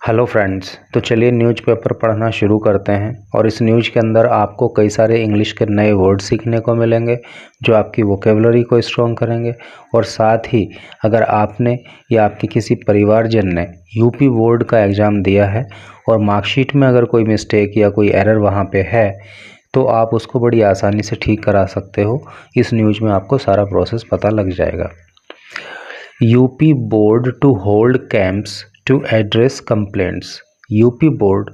Hello friends, तो चलिए newspaper पढ़ना शुरू करते हैं। और इस न्यूज़ के अंदर आपको कई सारे इंग्लिश के नए वर्ड सीखने को मिलेंगे जो आपकी वोकेबलरी को स्ट्रॉन्ग करेंगे। और साथ ही अगर आपने या आपके किसी परिवारजन ने यूपी बोर्ड का एग्ज़ाम दिया है और मार्कशीट में अगर कोई मिस्टेक या कोई एरर वहाँ पे है तो आप उसको बड़ी आसानी से ठीक करा सकते हो। इस न्यूज़ में आपको सारा प्रोसेस पता लग जाएगा। UP board to hold camps to address complaints. UP board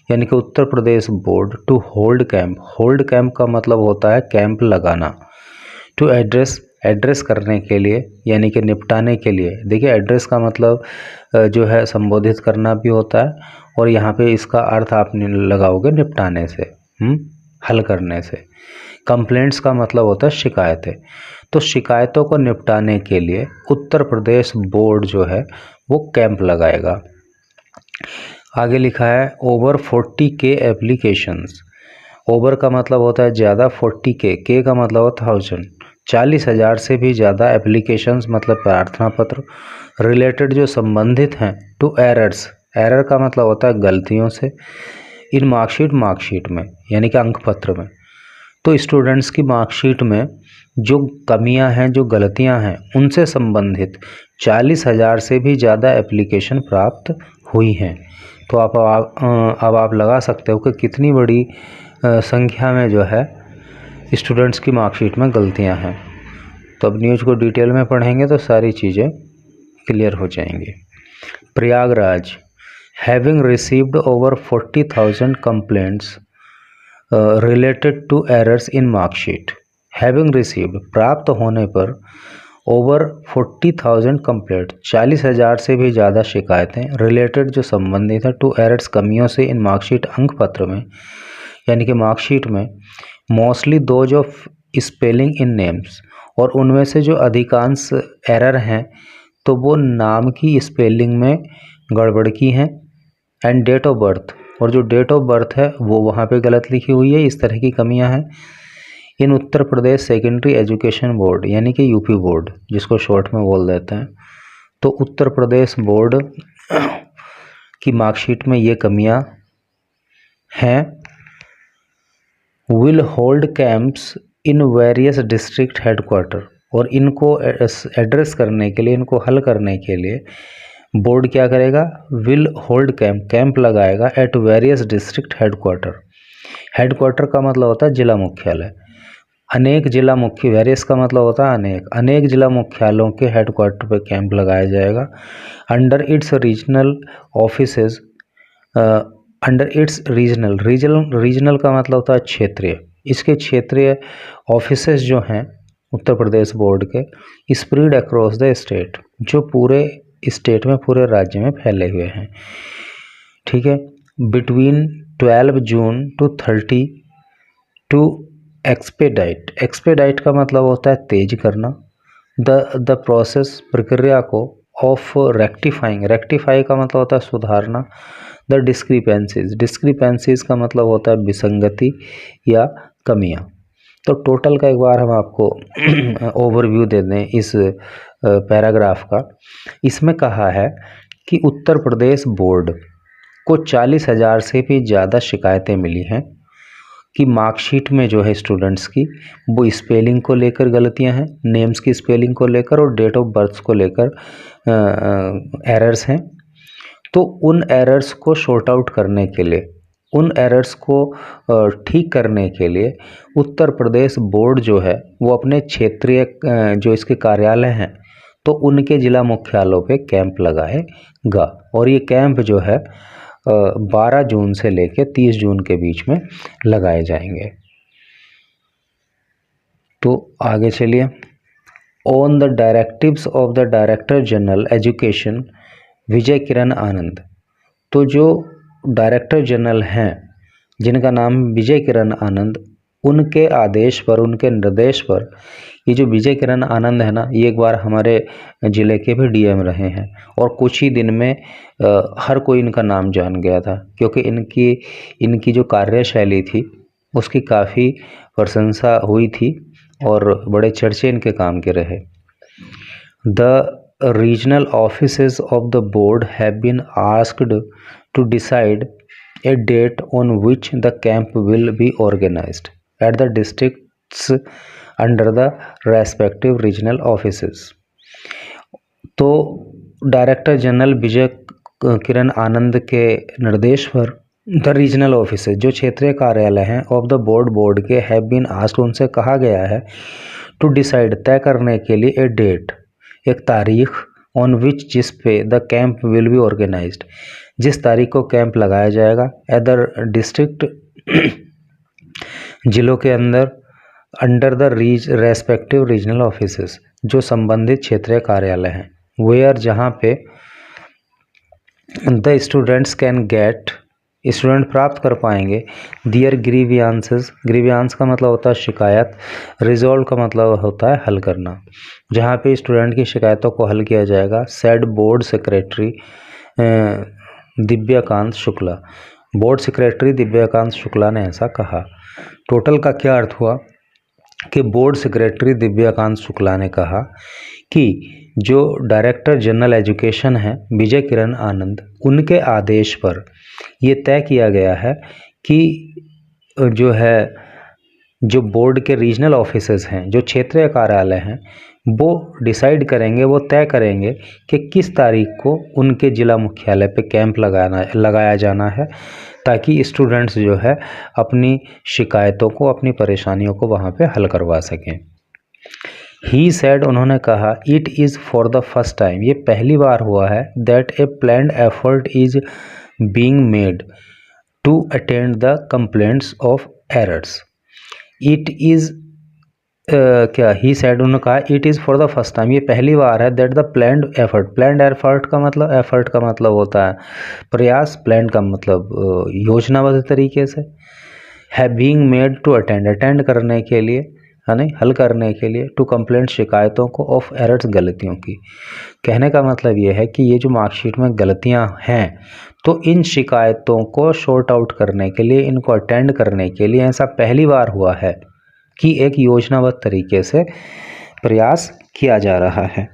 यानी कि Uttar Pradesh board to hold camp. Hold camp का मतलब होता है कैंप लगाना। टू एड्रेस करने के लिए यानी कि निपटाने के लिए। देखिए, एड्रेस का मतलब जो है संबोधित करना भी होता है, और यहाँ पे इसका अर्थ आप लगाओगे निपटाने से, हल करने से। कंप्लेंट्स का मतलब होता है शिकायतें। तो शिकायतों को निपटाने के लिए उत्तर प्रदेश बोर्ड जो है वो कैंप लगाएगा। आगे लिखा है ओवर 40K एप्लीकेशंस। ओवर का मतलब होता है ज़्यादा, 40K, के का मतलब होता है 1000, 40,000 से भी ज़्यादा एप्लीकेशंस मतलब प्रार्थना पत्र रिलेटेड जो संबंधित हैं टू एरर्स। एरर का मतलब होता है गलतियों से। इन मार्कशीट में यानी कि अंक पत्र में। तो स्टूडेंट्स की मार्कशीट में जो कमियां हैं, जो गलतियां हैं, उनसे संबंधित 40,000 से भी ज़्यादा एप्लीकेशन प्राप्त हुई हैं। तो अब आप लगा सकते हो कि कितनी बड़ी संख्या में जो है स्टूडेंट्स की मार्कशीट में गलतियां हैं। तो अब न्यूज़ को डिटेल में पढ़ेंगे तो सारी चीज़ें क्लियर हो जाएंगी। Prayagraj having received over 40,000 complaints related to errors in marksheet. Having received प्राप्त होने पर ओवर 40,000 कंप्लेंट 40,000 से भी ज़्यादा शिकायतें रिलेटेड जो संबंधित है टू एरर्स कमियों से इन मार्कशीट अंक पत्र में यानी कि मार्कशीट में। Mostly those of spelling in names, और उनमें से जो अधिकांश एरर हैं तो वो नाम की स्पेलिंग में गड़बड़ की हैं। एंड डेट ऑफ बर्थ, और जो डेट ऑफ बर्थ है वो वहाँ पे गलत लिखी हुई है। इस तरह की कमियां हैं। इन Uttar Pradesh secondary education board यानी कि यूपी बोर्ड, जिसको शॉर्ट में बोल देते हैं, तो उत्तर प्रदेश बोर्ड की मार्कशीट में ये कमियां हैं। Will hold camps in various district headquarter, और इनको एड्रेस करने के लिए, इनको हल करने के लिए बोर्ड क्या करेगा? विल होल्ड कैंप लगाएगा at various district headquarter. Headquarter का मतलब होता है जिला मुख्यालय। अनेक जिला मुख्य, वेरियस का मतलब होता है अनेक जिला मुख्यालयों के हेडक्वार्टर पे कैंप लगाया जाएगा। Under its regional offices, under its regional का मतलब होता है क्षेत्रीय। इसके क्षेत्रीय ऑफिसेज जो हैं उत्तर प्रदेश बोर्ड के स्प्रेड अक्रॉस द स्टेट, जो पूरे स्टेट में, पूरे राज्य में फैले हुए हैं। ठीक है। Between 12 June to 30 to expedite का मतलब होता है तेज करना। द प्रोसेस, प्रक्रिया को, ऑफ रेक्टिफाई का मतलब होता है सुधारना। द डिस्क्रिपेंसीज का मतलब होता है विसंगति या कमियां। तो टोटल का एक बार हम आपको ओवरव्यू दे दें इस पैराग्राफ का। इसमें कहा है कि उत्तर प्रदेश बोर्ड को 40,000 से भी ज़्यादा शिकायतें मिली हैं कि मार्कशीट में जो है स्टूडेंट्स की वो स्पेलिंग को लेकर गलतियां हैं, नेम्स की स्पेलिंग को लेकर और डेट ऑफ बर्थ को लेकर एरर्स हैं। तो उन एरर्स को शॉर्ट आउट करने के लिए, उन एरर्स को ठीक करने के लिए उत्तर प्रदेश बोर्ड जो है वो अपने क्षेत्रीय जो इसके कार्यालय हैं तो उनके जिला मुख्यालयों पे कैंप लगाएगा। और ये कैंप जो है 12 जून से लेकर 30 जून के बीच में लगाए जाएंगे। तो आगे चलिए। On the directives of the director general education Vijay Kiran Anand. तो जो डायरेक्टर जनरल हैं जिनका नाम विजय किरण आनंद, उनके आदेश पर, उनके निर्देश पर, ये जो विजय किरण आनंद है ना, ये एक बार हमारे ज़िले के भी डीएम रहे हैं और कुछ ही दिन में हर कोई इनका नाम जान गया था, क्योंकि इनकी जो कार्यशैली थी उसकी काफ़ी प्रशंसा हुई थी और बड़े चर्चे इनके काम के रहे। The regional offices of the board have been asked to decide a date on which the camp will be organized at the districts under the respective regional offices. तो डायरेक्टर जनरल विजय किरण आनंद के निर्देश पर द रीजनल ऑफिस जो क्षेत्रीय कार्यालय हैं of the board के have been asked, उनसे कहा गया है टू डिसाइड, तय करने के लिए, ए डेट, एक तारीख, ऑन विच, जिस पे the camp will be organised, जिस तारीख को कैंप लगाया जाएगा, अदर डिस्ट्रिक्ट, जिलों के अंदर, under the respective regional offices, जो संबंधित क्षेत्रीय कार्यालय हैं, वेयर, जहाँ पे the students can get, student प्राप्त कर पाएंगे, दियर ग्रीवियांसेस, ग्रीवियांस का मतलब होता है शिकायत, रिजॉल्व का मतलब होता है हल करना, जहाँ पे स्टूडेंट की शिकायतों को हल किया जाएगा, said board secretary Divyakant Shukla, board secretary Divyakant Shukla ने ऐसा कहा। टोटल का क्या अर्थ हुआ कि बोर्ड सेक्रेटरी दिव्याकांत शुक्ला ने कहा कि जो डायरेक्टर जनरल एजुकेशन हैं विजय किरण आनंद, उनके आदेश पर ये तय किया गया है कि जो बोर्ड के रीजनल ऑफिसेस हैं, जो क्षेत्रीय कार्यालय हैं, वो डिसाइड करेंगे, वो तय करेंगे कि किस तारीख को उनके ज़िला मुख्यालय पे कैंप लगाया जाना है, ताकि स्टूडेंट्स जो है अपनी शिकायतों को, अपनी परेशानियों को वहाँ पे हल करवा सकें। ही सेड, उन्होंने कहा, it is for the first time, ये पहली बार हुआ है, that a planned effort is being made to attend the complaints of errors. It is he said, उन्होंने कहा, it is for the first time, ये पहली बार है, दैट द प्लान्ड एफर्ट का मतलब होता है प्रयास, प्लान का मतलब योजनाबद्ध तरीके से, है बीइंग मेड टू अटेंड करने के लिए, यानी हल करने के लिए, टू कंप्लेंट, शिकायतों को, ऑफ एरर्स, गलतियों की। कहने का मतलब ये है कि ये जो मार्कशीट में गलतियां हैं, तो इन शिकायतों को शॉर्ट आउट करने के लिए, इनको अटेंड करने के लिए ऐसा पहली बार हुआ है कि एक योजनाबद्ध तरीके से प्रयास किया जा रहा है,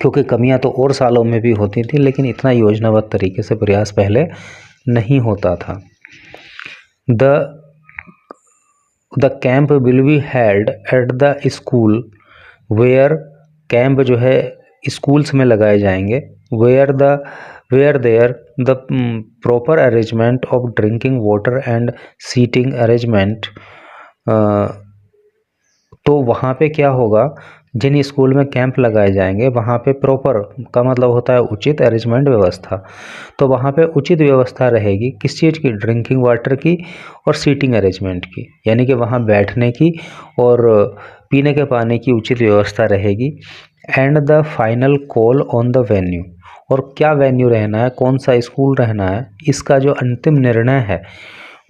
क्योंकि कमियां तो और सालों में भी होती थी, लेकिन इतना योजनाबद्ध तरीके से प्रयास पहले नहीं होता था। The camp will be held at the school, where, camp जो है स्कूल्स में लगाए जाएंगे, where there the proper arrangement of drinking water and seating arrangement. तो वहाँ पे क्या होगा, जिन स्कूल में कैंप लगाए जाएंगे वहाँ पे प्रॉपर का मतलब होता है उचित, अरेंजमेंट, व्यवस्था, तो वहाँ पे उचित व्यवस्था रहेगी, किस चीज़ की, ड्रिंकिंग वाटर की और सीटिंग अरेंजमेंट की, यानी कि वहाँ बैठने की और पीने के पानी की उचित व्यवस्था रहेगी। And the final call on the venue, और क्या वेन्यू रहना है, कौन सा स्कूल रहना है, इसका जो अंतिम निर्णय है,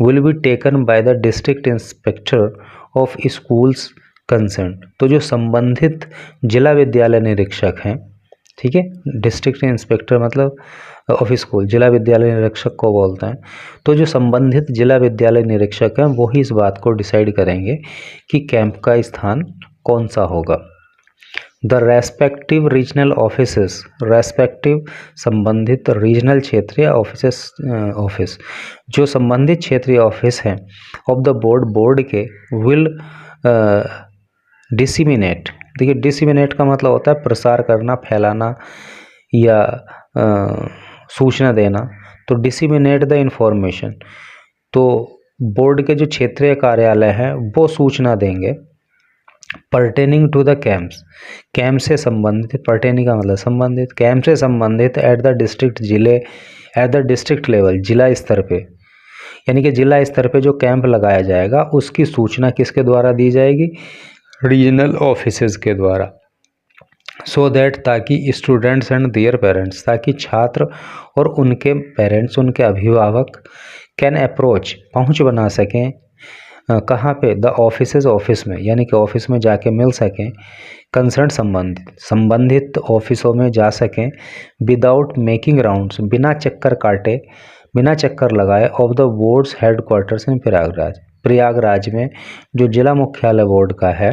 will be taken by the district inspector of schools concern, तो जो संबंधित जिला विद्यालय निरीक्षक हैं, ठीक है, डिस्ट्रिक्ट इंस्पेक्टर मतलब ऑफ स्कूल, जिला विद्यालय निरीक्षक को बोलते हैं, तो जो संबंधित जिला विद्यालय निरीक्षक हैं वो ही इस बात को डिसाइड करेंगे कि कैंप का स्थान कौन सा होगा। The respective regional offices, respective संबंधित रीजनल क्षेत्रीय ऑफिस, जो संबंधित क्षेत्रीय ऑफिस हैं ऑफ द बोर्ड के, विल डिसिमिनेट, देखिए डिसिमिनेट का मतलब होता है प्रसार करना, फैलाना या सूचना देना, तो डिसिमिनेट द इंफॉर्मेशन, तो बोर्ड के जो क्षेत्रीय कार्यालय हैं वो सूचना देंगे, pertaining to the camps, camp से संबंधित, पर्टेनिंग का मतलब संबंधित, कैंप से संबंधित, एट द डिस्ट्रिक्ट लेवल, जिला स्तर पे, यानी कि जिला स्तर पे जो कैंप लगाया जाएगा उसकी सूचना किसके द्वारा दी जाएगी, रीजनल ऑफिसेज के द्वारा, सो दैट, ताकि स्टूडेंट्स एंड देयर पेरेंट्स, ताकि छात्र और उनके पेरेंट्स, उनके अभिभावक, कैन अप्रोच, पहुंच बना सकें, कहाँ पे, द ऑफिसेज, ऑफिस में, यानी कि ऑफिस में जाके मिल सकें, कंसर्न, संबंधित ऑफिसों में जा सकें, विदाउट मेकिंग राउंड्स, बिना चक्कर काटे, बिना चक्कर लगाए, ऑफ द बोर्ड्स हेडक्वार्टर्स इन प्रयागराज में जो जिला मुख्यालय बोर्ड का है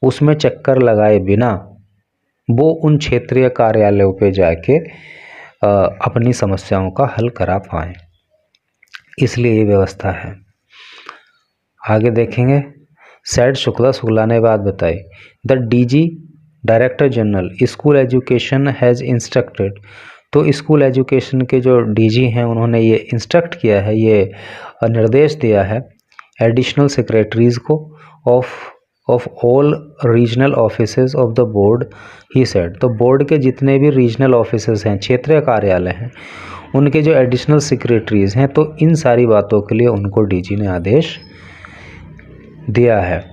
उसमें चक्कर लगाए बिना वो उन क्षेत्रीय कार्यालयों पे जाके अपनी समस्याओं का हल करा पाएँ, इसलिए ये व्यवस्था है। आगे देखेंगे। सैड शुक्ला ने बात बताई, the DG director general school education has instructed. तो स्कूल एजुकेशन के जो डीजी हैं उन्होंने ये इंस्ट्रक्ट किया है, ये निर्देश दिया है एडिशनल सेक्रेटरीज़ को of all regional offices of the board, he said. तो बोर्ड के जितने भी रीजनल ऑफिसेज हैं, क्षेत्रीय कार्यालय हैं, उनके जो एडिशनल सेक्रेटरीज़ हैं, तो इन सारी बातों के लिए उनको डीजी ने आदेश दिया है।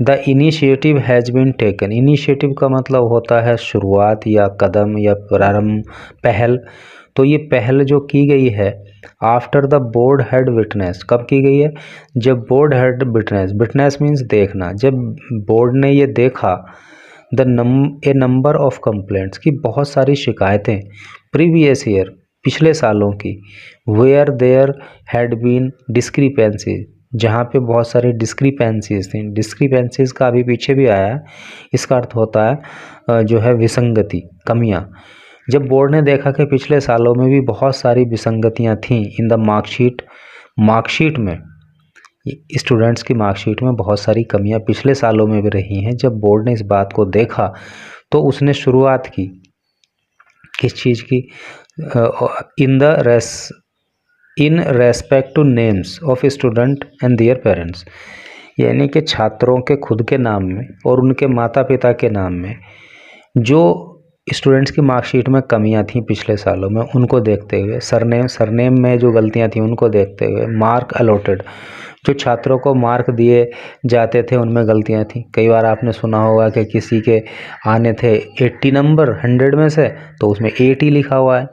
The initiative has been taken. Initiative का मतलब होता है शुरुआत या कदम या प्रारंभ, पहल। तो ये पहल जो की गई है after the board had witness, कब की गई है? जब बोर्ड हैड विटनेस मीन्स देखना, जब बोर्ड ने ये देखा ए नंबर ऑफ कंप्लेंट्स की बहुत सारी शिकायतें प्रीवियस ईयर, पिछले सालों की, where there had been discrepancy, जहाँ पे बहुत सारी डिस्क्रिपेंसीज थी। डिस्क्रिपेंसीज का अभी पीछे भी आया है, इसका अर्थ होता है जो है विसंगति, कमियाँ। जब बोर्ड ने देखा कि पिछले सालों में भी बहुत सारी विसंगतियाँ थीं इन द मार्कशीट में, स्टूडेंट्स की मार्कशीट में बहुत सारी कमियाँ पिछले सालों में भी रही हैं, जब बोर्ड ने इस बात को देखा तो उसने शुरुआत की किस चीज़ की? In respect two names of student and their parents, यानी कि छात्रों के खुद के नाम में और उनके माता पिता के नाम में जो स्टूडेंट्स की मार्कशीट में कमियां थीं पिछले सालों में, उनको देखते हुए, सरनेम में जो गलतियां थीं उनको देखते हुए, मार्क अलॉटेड, जो छात्रों को मार्क दिए जाते थे उनमें गलतियां थीं। कई बार आपने सुना होगा कि किसी के आने थे 80 नंबर 100 में से, तो उसमें 80 लिखा हुआ है।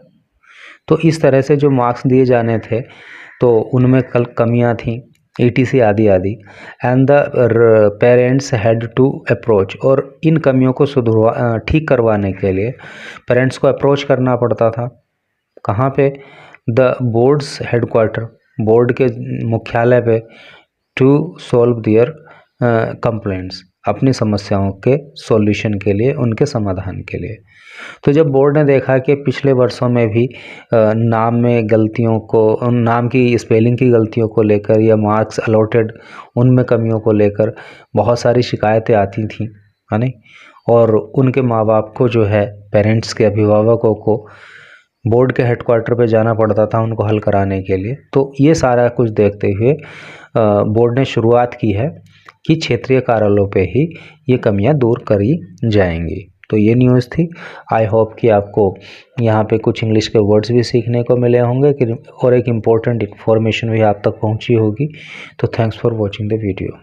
तो इस तरह से जो मार्क्स दिए जाने थे तो उनमें कमियां थीं, ETC आदि आदि। And the parents had to approach, और इन कमियों को ठीक करवाने के लिए पेरेंट्स को अप्रोच करना पड़ता था। कहाँ पे? द बोर्ड्स हेडक्वार्टर, बोर्ड के मुख्यालय पे, टू सॉल्व देयर कंप्लेंट्स, अपनी समस्याओं के सॉल्यूशन के लिए, उनके समाधान के लिए। तो जब बोर्ड ने देखा कि पिछले वर्षों में भी नाम में गलतियों को, नाम की स्पेलिंग की गलतियों को लेकर या मार्क्स अलॉटेड उनमें कमियों को लेकर बहुत सारी शिकायतें आती थीं, है नहीं, और उनके माँ बाप को जो है, पेरेंट्स के अभिभावकों को बोर्ड के हेडक्वार्टर पे जाना पड़ता था उनको हल कराने के लिए। तो ये सारा कुछ देखते हुए बोर्ड ने शुरुआत की है कि क्षेत्रीय कार्यालयों पे ही ये कमियां दूर करी जाएंगी। तो ये न्यूज़ थी। आई होप कि आपको यहाँ पे कुछ इंग्लिश के वर्ड्स भी सीखने को मिले होंगे और एक इम्पोर्टेंट इन्फॉर्मेशन भी आप तक पहुँची होगी। तो thanks for watching the video.